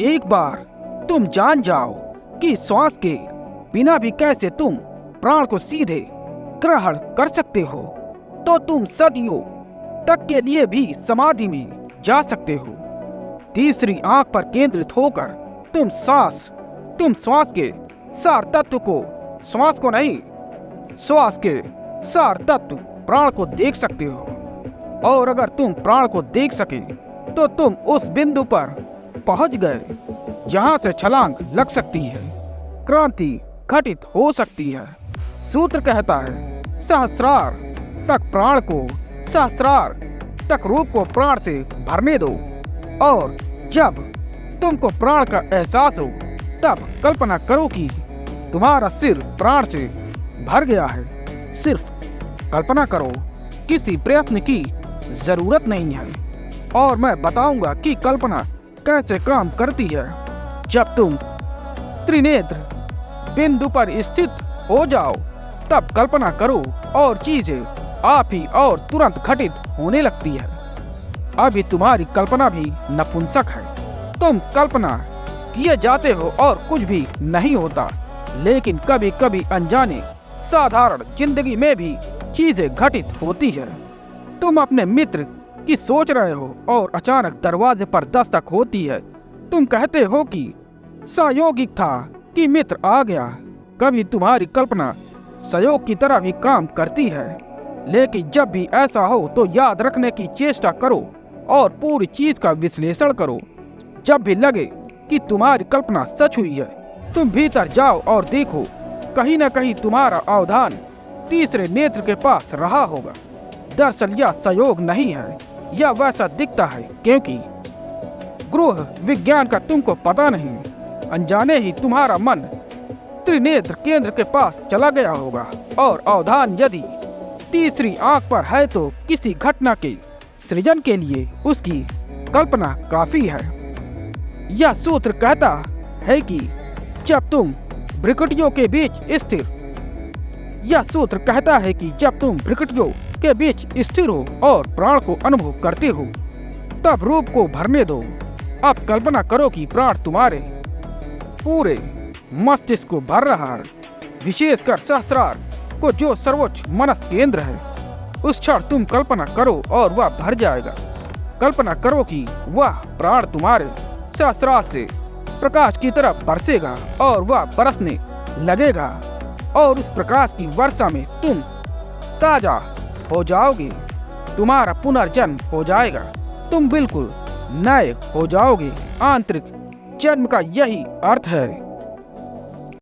एक बार तुम जान जाओ कि श्वास के बिना भी कैसे तुम प्राण को सीधे ग्रहण कर सकते हो, तो तुम सदियों तक के लिए भी समाधि में जा सकते हो। तीसरी आंख पर केंद्रित होकर तुम श्वास के सार तत्व को, श्वास को नहीं, श्वास के सार तत्व प्राण को देख सकते हो। और अगर तुम प्राण को देख सके तो तुम उस बिंदु पर पहुंच गए जहां से छलांग लग सकती है, क्रांति घटित हो सकती है। सूत्र कहता है, सहस्रार तक प्राण को, सहस्रार तक रूप को प्राण से भरने दो, और जब तुमको प्राण का एहसास हो तब कल्पना करो कि तुम्हारा सिर प्राण से भर गया है। सिर्फ कल्पना करो, किसी प्रयत्न की जरूरत नहीं है। और मैं बताऊंगा कि कल्पना कैसे काम करती है। जब तुम त्रिनेत्र बिंदु पर स्थित हो जाओ तब कल्पना करो और चीजें आप ही और तुरंत घटित होने लगती है। अभी तुम्हारी कल्पना भी नपुंसक है। तुम कल्पना किए जाते हो और कुछ भी नहीं होता, लेकिन कभी कभी अनजाने साधारण जिंदगी में भी चीजें घटित होती है। तुम अपने मित्र की सोच रहे हो और अचानक दरवाजे पर दस्तक होती है। तुम कहते हो कि संयोगिक था कि मित्र आ गया। कभी तुम्हारी कल्पना सहयोग की तरह भी काम करती है, लेकिन जब भी ऐसा हो तो याद रखने की चेष्टा करो और पूरी चीज का विश्लेषण करो। जब भी लगे कि तुम्हारी कल्पना सच हुई है, तुम भीतर जाओ और देखो, कहीं न कहीं तुम्हारा अवधान तीसरे नेत्र के पास रहा होगा। दरअसल यह संयोग नहीं है, यह वैसा दिखता है क्योंकि ग्रह विज्ञान का तुमको पता नहीं। अनजाने ही तुम्हारा मन त्रिनेत्र केंद्र के पास चला गया होगा, और अवधान यदि तीसरी आंख पर है तो किसी घटना के सृजन के लिए उसकी कल्पना काफी है। यह सूत्र कहता है कि जब तुम भ्रुकुटियों के बीच स्थिर यह सूत्र कहता है कि जब तुम भ्रुकुटियों के बीच स्थिर हो और प्राण को अनुभव करते हो तब रूप को भरने दो। अब कल्पना करो कि प्राण तुम्हारे पूरे मस्तिष्क को भर रहा है, विशेषकर सहस्रार को जो सर्वोच्च मनस केंद्र है। उस क्षण तुम कल्पना करो और वह भर जाएगा। कल्पना करो कि वह प्राण तुम्हारे सहस्रार से प्रकाश की तरफ बरसेगा और वह बरसने लगेगा, और उस प्रकाश की वर्षा में तुम ताजा हो जाओगे। तुम्हारा पुनर्जन्म हो जाएगा, तुम बिल्कुल नए हो जाओगे। आंतरिक जन्म का यही अर्थ है।